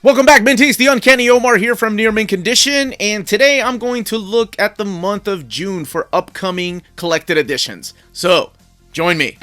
Welcome back, Minties. The Uncanny Omar here from Near Mint Condition, and today I'm going to look at the month of June for upcoming collected editions. So, join me.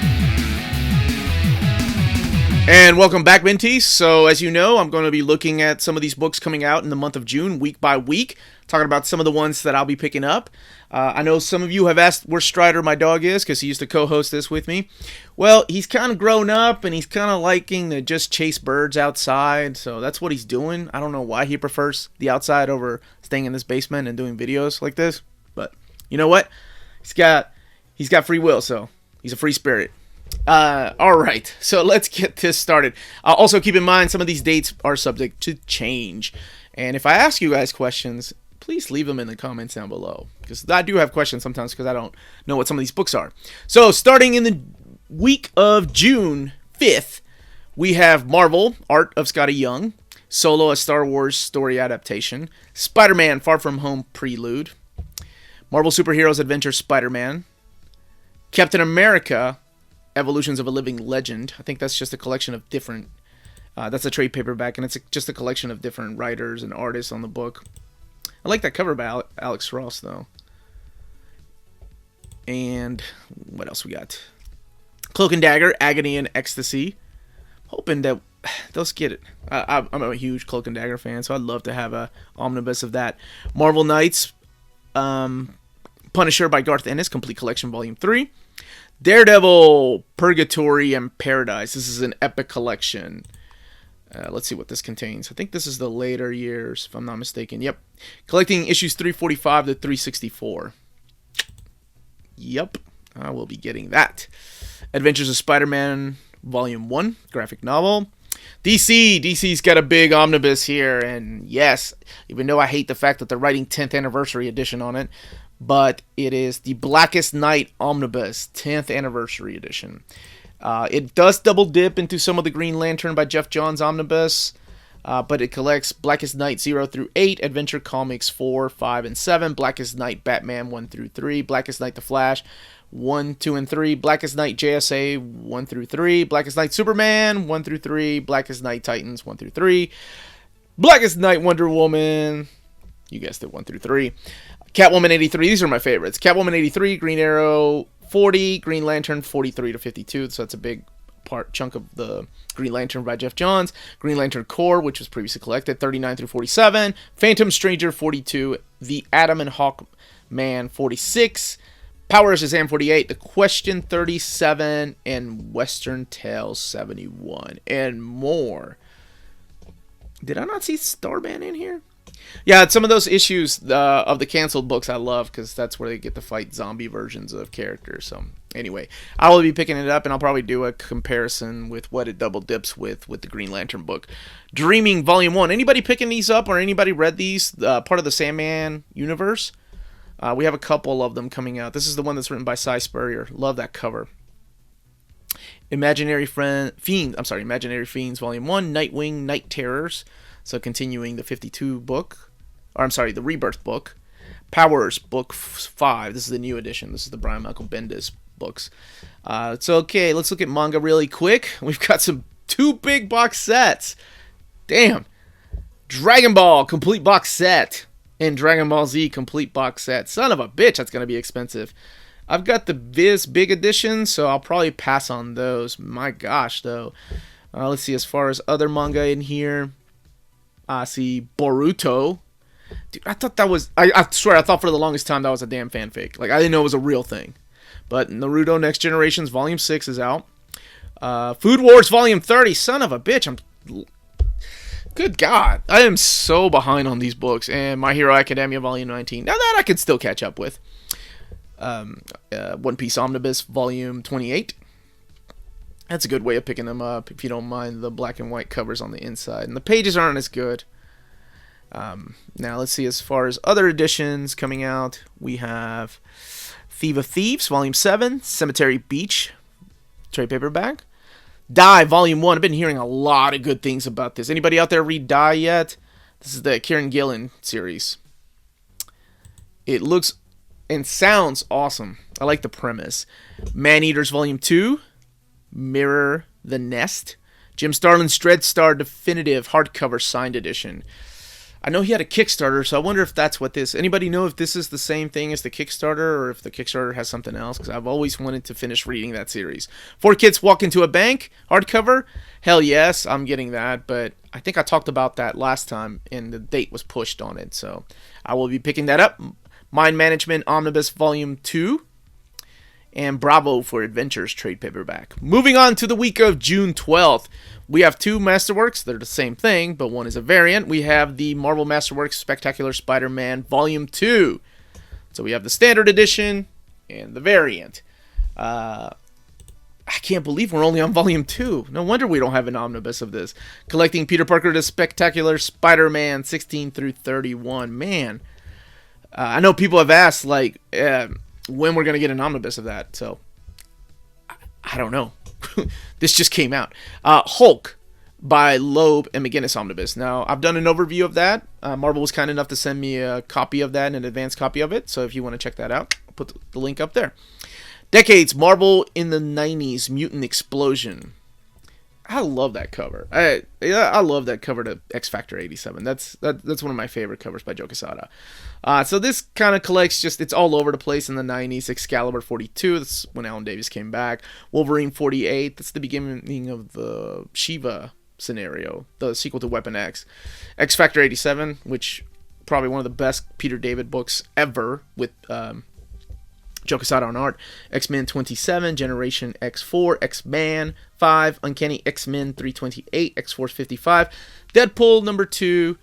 And welcome back, Minties. So, as you know, I'm going to be looking at some of these books coming out in the month of June, week by week, talking about some of the ones that I'll be picking up. I know some of you have asked where Strider, my dog, is, because he used to co-host this with me. Well, he's kind of grown up, and he's kind of liking to just chase birds outside, so that's what he's doing. I don't know why he prefers the outside over staying in this basement and doing videos like this, but you know what? He's got free will, so he's a free spirit. Alright, so let's get this started. Also, keep in mind, some of these dates are subject to change, and if I ask you guys questions, please leave them in the comments down below, because I do have questions sometimes because I don't know what some of these books are. So, starting in the week of June 5th, we have Marvel, Art of Scotty Young, Solo, a Star Wars story adaptation, Spider-Man, Far From Home prelude, Marvel Superheroes Adventure Spider-Man, Captain America, Evolutions of a Living Legend. I think that's just a collection of different, that's a trade paperback, and it's just a collection of different writers and artists on the book. I like that cover by Alex Ross, though. And what else we got? Cloak and Dagger, Agony and Ecstasy. Hoping that they'll get it. I'm a huge Cloak and Dagger fan, so I'd love to have a omnibus of that. Marvel Knights, Punisher by Garth Ennis, Complete Collection Volume 3. Daredevil, Purgatory and Paradise. This is an epic collection. Let's see what this contains. I think this is the later years, if I'm not mistaken. Yep. Collecting issues 345 to 364. Yep. I will be getting that. Adventures of Spider-Man, Volume 1, graphic novel. DC's got a big omnibus here, and yes, even though I hate the fact that they're writing 10th anniversary edition on it, but it is the Blackest Night Omnibus, 10th anniversary edition. It does double dip into some of the Green Lantern by Jeff Johns omnibus, but it collects Blackest Night 0 through 8, Adventure Comics 4, 5, and 7, Blackest Night Batman 1 through 3, Blackest Night The Flash 1, 2, and 3, Blackest Night JSA 1 through 3, Blackest Night Superman 1 through 3, Blackest Night Titans 1 through 3, Blackest Night Wonder Woman, you guessed it, 1 through 3, Catwoman 83, these are my favorites, Catwoman 83, Green Arrow 40, Green Lantern 43 to 52, so that's a big chunk of the Green Lantern by Jeff Johns. Green Lantern Corps, which was previously collected, 39 through 47, Phantom Stranger 42, The Atom and Hawk Man 46, Power of Shazam 48, The Question 37, and Western Tales 71, and more. Did I not see Starman in here? Yeah, some of those issues of the canceled books I love, because that's where they get to fight zombie versions of characters. So anyway, I will be picking it up, and I'll probably do a comparison with what it double dips with the Green Lantern book. Dreaming Volume 1. Anybody picking these up, or anybody read these? Part of the Sandman universe? We have a couple of them coming out. This is the one that's written by Cy Spurrier. Love that cover. Imaginary Fiends, Volume 1. Nightwing, Night Terrors. So continuing the 52 book, the Rebirth book. Powers, book 5. This is the new edition. This is the Brian Michael Bendis books. So okay, let's look at manga really quick. We've got two big box sets. Damn. Dragon Ball complete box set and Dragon Ball Z complete box set. Son of a bitch, that's gonna be expensive. I've got the Viz big edition, so I'll probably pass on those. My gosh, though. Let's see, as far as other manga in here. I see Boruto. Dude, I thought that was... I swear, I thought for the longest time that was a damn fanfic. Like, I didn't know it was a real thing. But Naruto Next Generations Volume 6 is out. Food Wars Volume 30. Son of a bitch. Good God. I am so behind on these books. And My Hero Academia Volume 19. Now that I can still catch up with. One Piece Omnibus Volume 28. That's a good way of picking them up, if you don't mind the black and white covers on the inside. And the pages aren't as good. Now, let's see, as far as other editions coming out, we have Thief of Thieves, Volume 7, Cemetery Beach, trade paperback. Die, Volume 1. I've been hearing a lot of good things about this. Anybody out there read Die yet? This is the Kieran Gillen series. It looks and sounds awesome. I like the premise. Man-Eaters Volume 2, Mirror the Nest, Jim Starlin's Dreadstar Definitive Hardcover Signed Edition. I know he had a Kickstarter, so I wonder if that's what this... Anybody know if this is the same thing as the Kickstarter, or if the Kickstarter has something else? Because I've always wanted to finish reading that series. 4 Kids Walk Into a Bank, hardcover. Hell yes, I'm getting that, but I think I talked about that last time, and the date was pushed on it, so I will be picking that up. Mind Management Omnibus Volume 2. And Bravo for Adventures trade paperback. Moving on to the week of June 12th. We have 2 Masterworks. They're the same thing, but one is a variant. We have the Marvel Masterworks Spectacular Spider-Man Volume 2. So we have the standard edition and the variant. I can't believe we're only on Volume 2. No wonder we don't have an omnibus of this. Collecting Peter Parker the Spectacular Spider-Man 16 through 31. Man. I know people have asked, like... when we're going to get an omnibus of that, so I don't know. This just came out. Hulk by Loeb and McGinnis omnibus. Now, I've done an overview of that. Marvel was kind enough to send me a copy of that, an advanced copy of it, so if you want to check that out, I'll put the link up there. Decades, Marvel in the 90s, Mutant Explosion. I love that cover. I love that cover to X Factor 87. That's one of my favorite covers by Joe Quesada. So this kind of collects it's all over the place in the 90s. Excalibur 42, that's when Alan Davis came back. Wolverine 48, that's the beginning of the Shiva scenario, the sequel to Weapon X. X Factor 87, which probably one of the best Peter David books ever with Joe Quesada on art. X-Men 27, Generation X4, X-Man 5, Uncanny X-Men 328, X-Force 55, Deadpool number 2,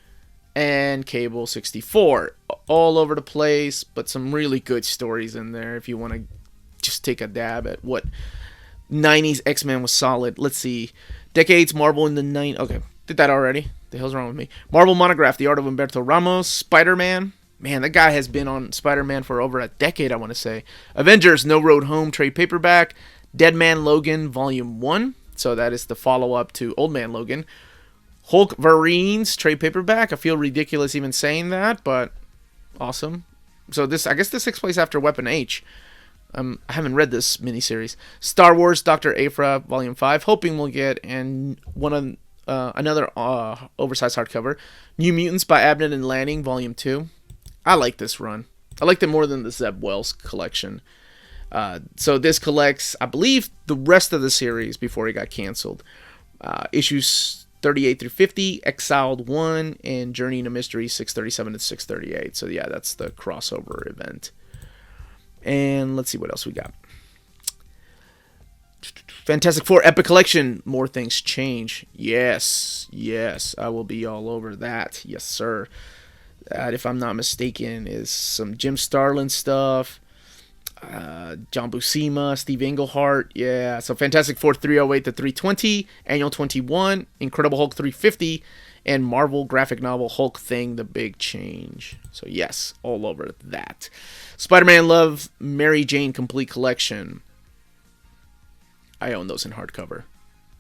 and Cable 64. All over the place, but some really good stories in there if you want to just take a dab at what 90s X-Men was solid. Let's see. Decades, Marvel in the 90s. Okay, did that already. The hell's wrong with me? Marvel Monograph, The Art of Humberto Ramos, Spider-Man. Man, that guy has been on Spider-Man for over a decade, I want to say. Avengers, No Road Home, trade paperback. Dead Man Logan, Volume 1. So that is the follow-up to Old Man Logan. Hulk Verines, trade paperback. I feel ridiculous even saying that, but awesome. So I guess this takes place after Weapon H. I haven't read this miniseries. Star Wars, Dr. Aphra, Volume 5. Hoping we'll get another oversized hardcover. New Mutants by Abnett and Lanning, Volume 2. I like this run. I liked it more than the Zeb Wells collection. So this collects, I believe, the rest of the series before it got canceled. Issues 38 through 50, Exiled 1, and Journey into Mystery 637 to 638. So yeah, that's the crossover event. And let's see what else we got. Fantastic Four Epic Collection. More Things Change. Yes, I will be all over that. Yes, sir. That, if I'm not mistaken, is some Jim Starlin stuff. John Buscema, Steve Englehart. Yeah, so Fantastic Four 308 to 320, Annual 21, Incredible Hulk 350, and Marvel graphic novel Hulk Thing, The Big Change. So yes, all over that. Spider-Man Love, Mary Jane Complete Collection. I own those in hardcover.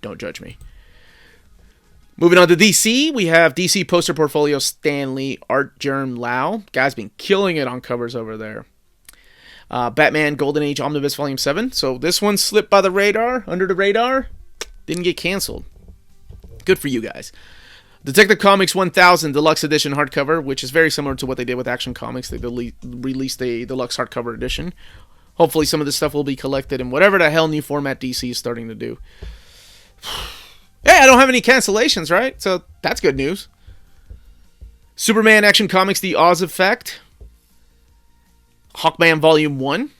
Don't judge me. Moving on to DC, we have DC Poster Portfolio Stanley, Art Germ Lau. Guy's been killing it on covers over there. Batman Golden Age Omnibus Volume 7. So this one slipped by the radar, under the radar. Didn't get canceled. Good for you guys. Detective Comics 1000 Deluxe Edition hardcover, which is very similar to what they did with Action Comics. They released a deluxe hardcover edition. Hopefully some of this stuff will be collected in whatever the hell new format DC is starting to do. Hey, I don't have any cancellations, right? So that's good news. Superman Action Comics The Oz Effect. Hawkman Volume 1.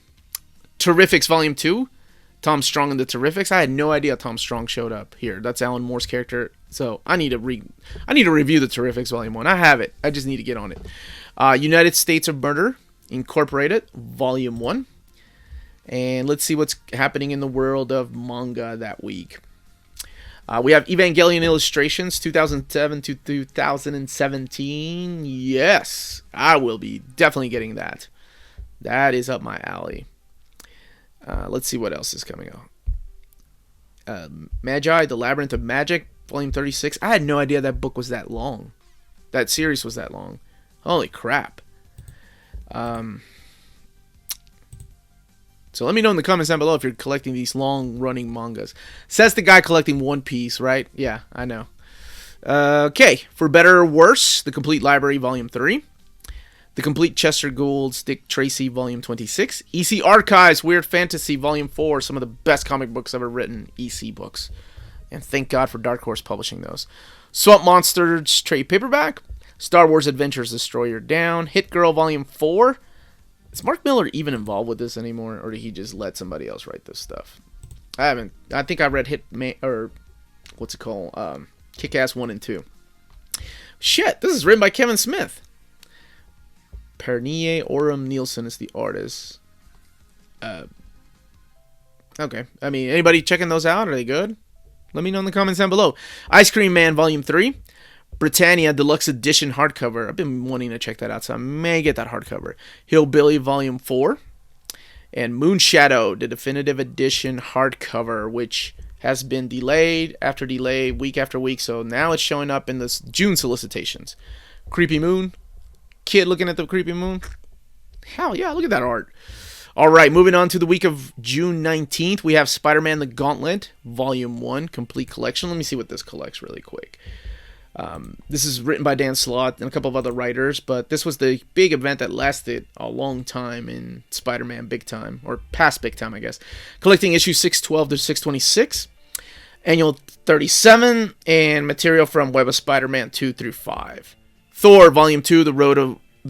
Terrifics Volume 2. Tom Strong and the Terrifics. I had no idea Tom Strong showed up here. That's Alan Moore's character. So I need to review the Terrifics Volume 1. I have it. I just need to get on it. United States of Murder Incorporated Volume 1. And let's see what's happening in the world of manga that week. We have Evangelion Illustrations 2007 to 2017. Yes, I will be definitely getting that. That is up my alley. Let's see what else is coming out. Magi, The Labyrinth of Magic, Volume 36. I had no idea that book was that long. That series was that long. Holy crap. So let me know in the comments down below if you're collecting these long-running mangas. Says the guy collecting One Piece, right? Yeah, I know. Okay, for better or worse, The Complete Library Volume 3. The Complete Chester Gould's Dick Tracy Volume 26. EC Archives Weird Fantasy Volume 4. Some of the best comic books ever written. EC books. And thank God for Dark Horse publishing those. Swamp Monsters trade paperback. Star Wars Adventures Destroyer Down. Hit Girl Volume 4. Is Mark Miller even involved with this anymore? Or did he just let somebody else write this stuff? I think I read what's it called? Kick-Ass 1 and 2. Shit, this is written by Kevin Smith. Pernille Oram Nielsen is the artist. Okay. I mean, anybody checking those out? Are they good? Let me know in the comments down below. Ice Cream Man Volume 3. Britannia Deluxe Edition hardcover. I've been wanting to check that out, so I may get that hardcover. Hillbilly Volume 4. And Moonshadow, the definitive edition hardcover, which has been delayed after delay, week after week, so now it's showing up in the June solicitations. Creepy Moon. Kid looking at the creepy moon. Hell yeah, look at that art. Alright, moving on to the week of June 19th, we have Spider-Man The Gauntlet, Volume 1, Complete Collection. Let me see what this collects really quick. This is written by Dan Slott and a couple of other writers, but this was the big event that lasted a long time in Spider-Man Big Time, or past Big Time, I guess. Collecting issues 612 to 626, Annual 37, and material from Web of Spider-Man 2 through 5. Thor, Volume 2, The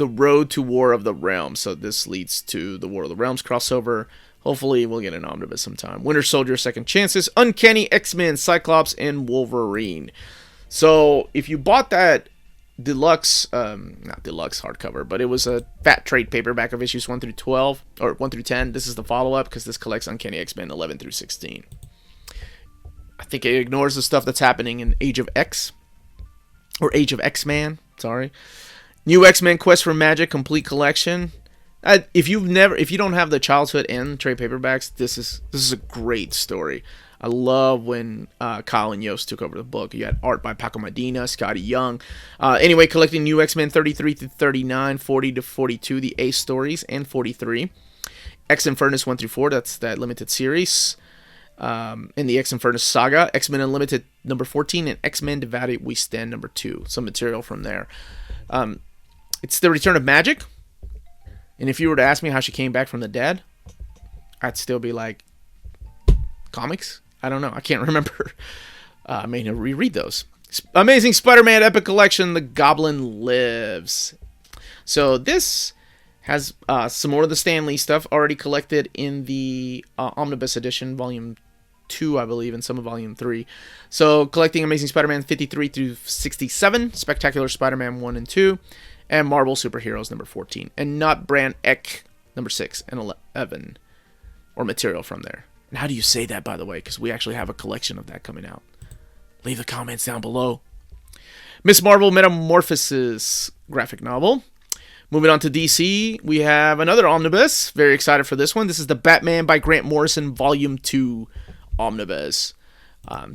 Road to War of the Realms. So this leads to the War of the Realms crossover. Hopefully we'll get an omnibus sometime. Winter Soldier, Second Chances, Uncanny X-Men, Cyclops, and Wolverine. So if you bought that deluxe, not deluxe hardcover, but it was a fat trade paperback of issues 1 through 12, or 1 through 10, this is the follow-up because this collects Uncanny X-Men 11 through 16. I think it ignores the stuff that's happening in Age of X, or Age of X-Man, sorry. New X-Men Quest for Magic Complete Collection. If you don't have the childhood and trade paperbacks, this is a great story. I love when Kyle and Yost took over the book. You had art by Paco Medina, Scotty Young. Anyway, collecting New X-Men 33 through 39, 40 to 42, the A stories, and 43. X Infernus 1 through 4, that's that limited series. In the X Infernus saga, X-Men Unlimited number 14, and X-Men Divided We Stand number 2. Some material from there. It's the return of Magic. And if you were to ask me how she came back from the dead, I'd still be like, comics? I don't know. I can't remember. I may reread those. Amazing Spider-Man Epic Collection, The Goblin Lives. So this has some more of the Stan Lee stuff already collected in the Omnibus Edition, Volume 2, I believe, and some of Volume 3. So collecting Amazing Spider-Man 53 through 67, Spectacular Spider-Man 1 and 2, and Marvel Superheroes number 14. And Not Brand Ek number 6 and 11, or material from there. And how do you say that, by the way? Because we actually have a collection of that coming out. Leave the comments down below. Miss Marvel Metamorphosis graphic novel. Moving on to DC, we have another omnibus. Very excited for this one. This is the Batman by Grant Morrison Volume 2 omnibus.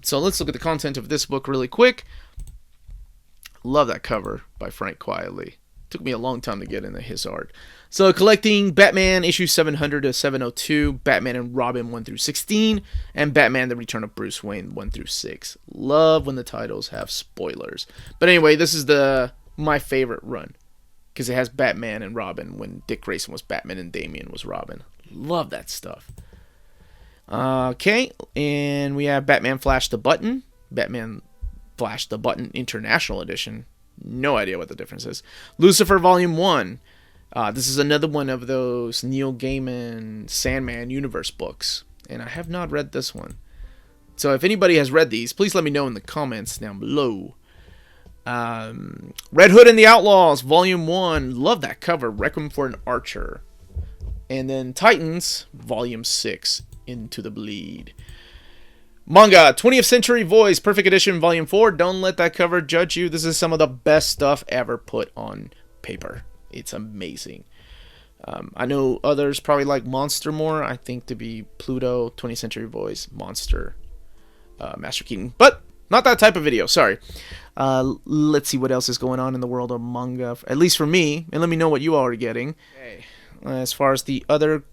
So let's look at the content of this book really quick. Love that cover by Frank Quietly. Took me a long time to get into his art. So collecting Batman issues 700 to 702, Batman and Robin 1 through 16, and Batman The Return of Bruce Wayne 1 through 6. Love when the titles have spoilers. But anyway, this is my favorite run, because it has Batman and Robin when Dick Grayson was Batman and Damian was Robin. Love that stuff. Okay, and we have Batman Flash the Button, Batman Flash the Button International Edition. No idea what the difference is. Lucifer Volume 1. This is another one of those Neil Gaiman Sandman universe books, and I have not read this one. So if anybody has read these, please let me know in the comments down below. Red Hood and the Outlaws Volume 1. Love that cover. Requiem for an Archer. And then Titans Volume 6. Into the Bleed. Manga 20th Century Voice Perfect Edition Volume 4. Don't let that cover judge you. This is some of the best stuff ever put on paper. It's amazing. I know others probably like Monster more. I think to be Pluto, 20th Century Voice, Monster, Master Keaton. But not that type of video. Sorry. Let's see what else is going on in the world of manga. At least for me. And let me know what you all are getting. Okay. As far as the other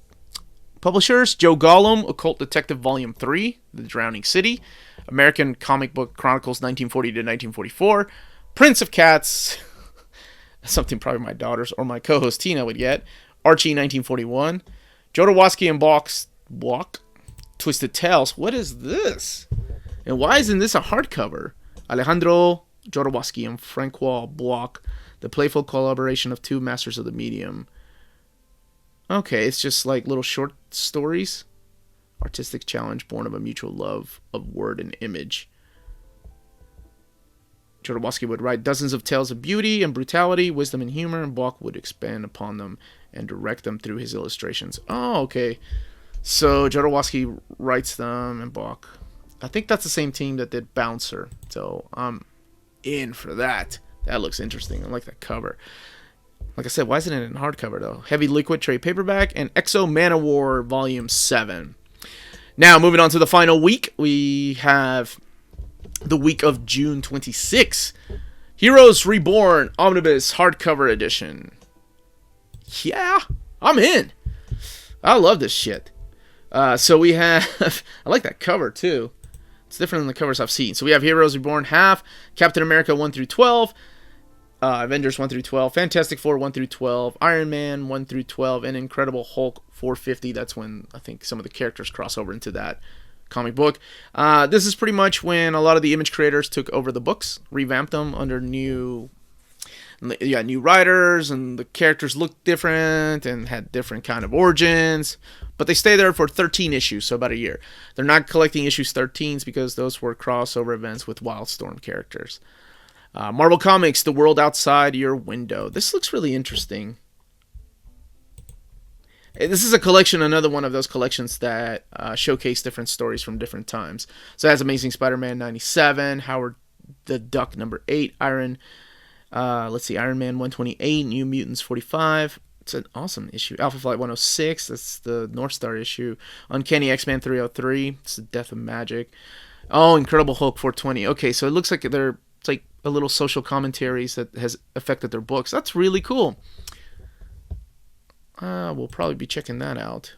Publishers, Joe Gollum, Occult Detective Volume 3, The Drowning City. American Comic Book Chronicles 1940 to 1944. Prince of Cats, something probably my daughters or my co-host Tina would get. Archie 1941. Jodorowsky and Block, Twisted Tales. What is this? And why isn't this a hardcover? Alejandro Jodorowsky and Francois Block, the playful collaboration of two masters of the medium. Okay, it's just like little short stories. Artistic challenge born of a mutual love of word and image. Jodorowsky would write dozens of tales of beauty and brutality, wisdom and humor, and Block would expand upon them and direct them through his illustrations. Oh, okay. So Jodorowsky writes them and Block. I think that's the same team that did Bouncer. So I'm in for that. That looks interesting. I like that cover. Like I said, why isn't it in hardcover though? Heavy Liquid trade paperback and Exo Manowar Volume 7. Now, moving on to the final week, we have the week of June 26. Heroes Reborn Omnibus Hardcover Edition. Yeah, I'm in. I love this shit. So we have... I like that cover, too. It's different than the covers I've seen. So we have Heroes Reborn half, Captain America 1 through 12, Avengers 1 through 12, Fantastic Four 1 through 12, Iron Man 1 through 12, and Incredible Hulk 450. That's when I think some of the characters cross over into that comic book. This is pretty much when a lot of the image creators took over the books, revamped them under new writers, and the characters looked different and had different kind of origins. But they stay there for 13 issues, so about a year. They're not collecting issues 13s because those were crossover events with Wildstorm characters. Marvel Comics, The World Outside Your Window. This looks really interesting. This is a collection, another one of those collections that showcase different stories from different times. So it has Amazing Spider-Man 97, Howard the Duck number 8, Iron Man 128, New Mutants 45. It's an awesome issue. Alpha Flight 106, that's the North Star issue. Uncanny X-Men 303, it's the Death of Magic. Oh, Incredible Hulk 420. Okay, so it looks like it's like a little social commentaries that has affected their books. That's really cool. We'll probably be checking that out.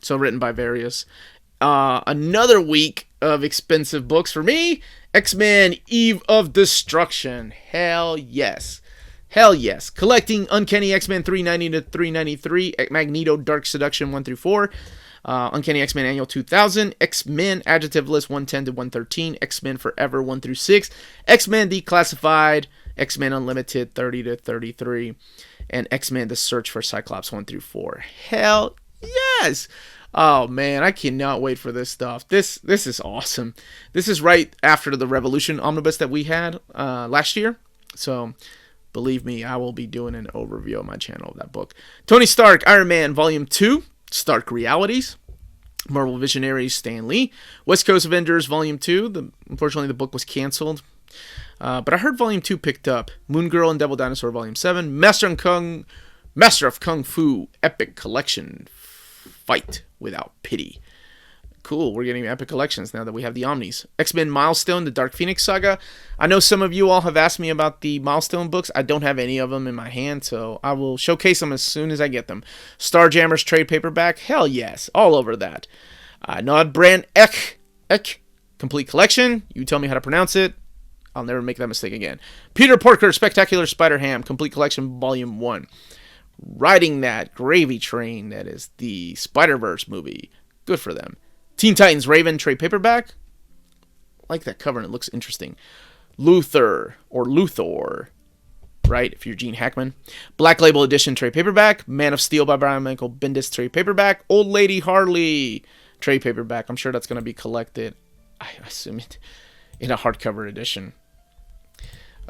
So written by various. Another week of expensive books for me. X-Men Eve of Destruction. Hell yes. Hell yes. Collecting Uncanny X-Men 390 to 393. Magneto Dark Seduction 1 through 4. Uncanny X-Men Annual 2000. X-Men Adjective List 110 to 113. X-Men Forever 1 through 6. X-Men Declassified. X-Men Unlimited 30 to 33. And X-Men The Search for Cyclops 1 through 4. Hell yes! Oh man, I cannot wait for this stuff. This is awesome. This is right after the Revolution Omnibus that we had last year. So, believe me, I will be doing an overview on my channel of that book. Tony Stark, Iron Man Volume 2, Stark Realities. Marvel Visionaries, Stan Lee. West Coast Avengers Volume 2. Unfortunately, the book was canceled. But I heard Volume 2 picked up. Moon Girl and Devil Dinosaur Volume 7. Master of Kung Fu Epic Collection. Fight Without Pity. Cool, we're getting epic collections now that we have the Omnis. X-Men Milestone, the Dark Phoenix Saga. I know some of you all have asked me about the Milestone books. I don't have any of them in my hand, so I will showcase them as soon as I get them. Starjammers trade paperback. Hell yes, all over that. Nod Brand Ek. Complete collection. You tell me how to pronounce it. I'll never make that mistake again. Peter Porker, Spectacular Spider-Ham, Complete Collection, Volume 1. Riding That Gravy Train, that is the Spider-Verse movie. Good for them. Teen Titans Raven, trade paperback. I like that cover, and it looks interesting. Luthor, right, if you're Gene Hackman. Black Label Edition, trade paperback. Man of Steel by Brian Michael Bendis, trade paperback. Old Lady Harley, trade paperback. I'm sure that's going to be collected, I assume it, in a hardcover edition.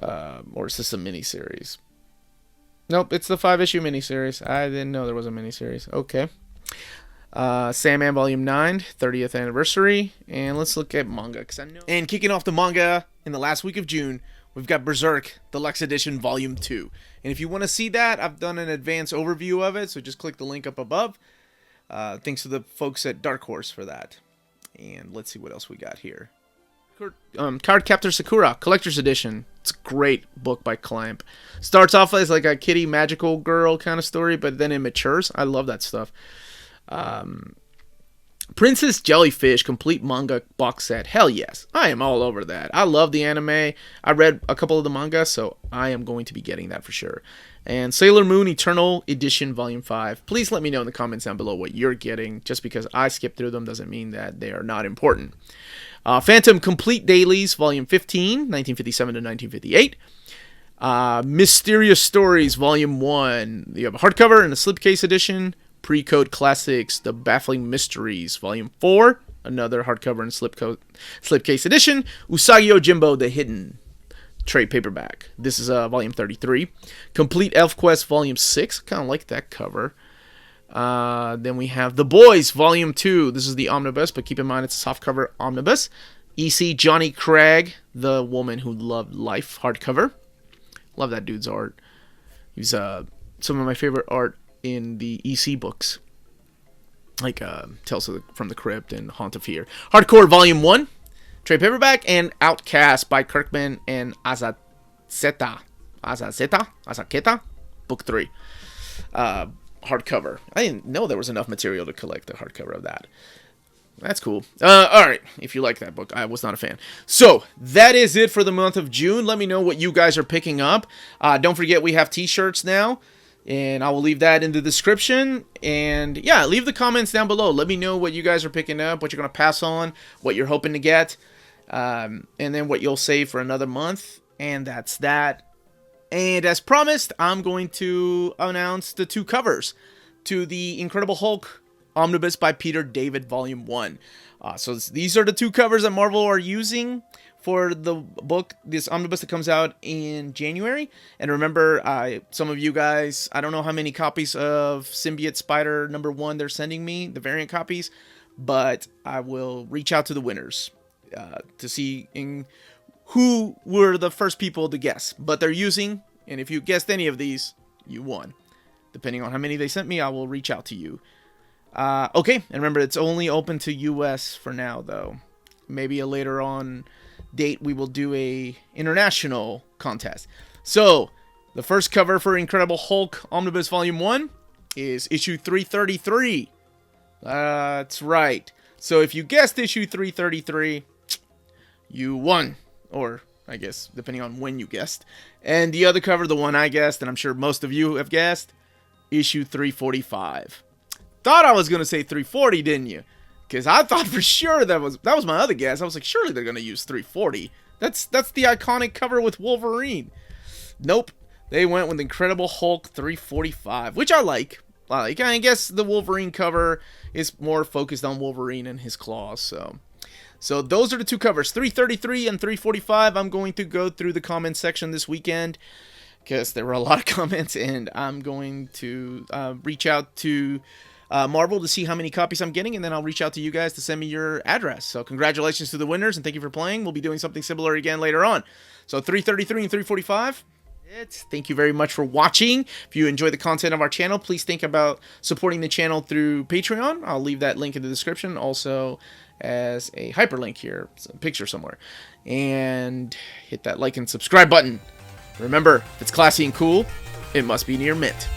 Or is this a miniseries? Nope, it's the 5-issue miniseries. I didn't know there was a miniseries. Okay. Sandman Volume 9, 30th anniversary. And let's look at manga. And kicking off the manga in the last week of June, we've got Berserk Deluxe Edition Volume 2. And if you want to see that, I've done an advanced overview of it, so just click the link up above. Thanks to the folks at Dark Horse for that. And let's see what else we got here. Card Captor Sakura Collector's Edition. It's a great book by Clamp. Starts off as like a kitty magical girl kind of story, but then it matures. I love that stuff. Princess Jellyfish complete manga box set. Hell yes. I am all over that. I love the anime. I read a couple of the manga, so I am going to be getting that for sure. And Sailor Moon Eternal Edition Volume 5. Please let me know in the comments down below what you're getting. Just because I skipped through them doesn't mean that they are not important. Phantom Complete Dailies Volume 15, 1957 to 1958. Mysterious Stories Volume 1. You have a hardcover and a slipcase edition. Pre-Code Classics, The Baffling Mysteries, Volume 4, another hardcover and slipcase edition. Usagi Yojimbo, The Hidden, trade paperback. This is Volume 33. Complete Elf Quest, Volume 6. Kind of like that cover. Then we have The Boys, Volume 2. This is the omnibus, but keep in mind it's a softcover omnibus. EC Johnny Craig, The Woman Who Loved Life, hardcover. Love that dude's art. He's some of my favorite art in the EC books, like Tales from the Crypt and Haunt of Fear. Hardcore Volume 1, trade paperback, and Outcast by Kirkman and Azaketa, book 3, hardcover. I didn't know there was enough material to collect the hardcover of that. That's cool. Alright, if you like that book. I was not a fan. So, that is it for the month of June. Let me know what you guys are picking up. Don't forget we have t-shirts now. And I will leave that in the description. And yeah, leave the comments down below. Let me know what you guys are picking up, what you're going to pass on, what you're hoping to get, and then what you'll save for another month. And that's that. And as promised, I'm going to announce the 2 covers to the Incredible Hulk Omnibus by Peter David Volume 1. So these are the 2 covers that Marvel are using for the book, this omnibus that comes out in January. And remember, some of you guys, I don't know how many copies of Symbiote Spider #1 they're sending me, the variant copies, but I will reach out to the winners to see who were the first people to guess. But they're using, and if you guessed any of these, you won. Depending on how many they sent me, I will reach out to you. Okay, and remember, it's only open to US for now, though. Maybe a later on date we will do a international contest. So the first cover for Incredible Hulk Omnibus Volume 1 is issue 333. That's right. So if you guessed issue 333, you won. Or I guess depending on when you guessed. And the other cover, the one I guessed, and I'm sure most of you have guessed, issue 345. Thought I was going to say 340, didn't you? Because I thought for sure that was my other guess. I was like, surely they're going to use 340. That's the iconic cover with Wolverine. Nope. They went with Incredible Hulk 345, which I like. I guess the Wolverine cover is more focused on Wolverine and his claws. So those are the 2 covers, 333 and 345. I'm going to go through the comments section this weekend because there were a lot of comments, and I'm going to reach out to Marvel to see how many copies I'm getting, and then I'll reach out to you guys to send me your address. So congratulations to the winners, and thank you for playing. We'll be doing something similar again later on. So 333 and 345. Thank you very much for watching. If you enjoy the content of our channel, please think about supporting the channel through Patreon. I'll leave that link in the description, also as a hyperlink here, a picture somewhere. And hit that like and subscribe button. Remember, if it's classy and cool, it must be near mint.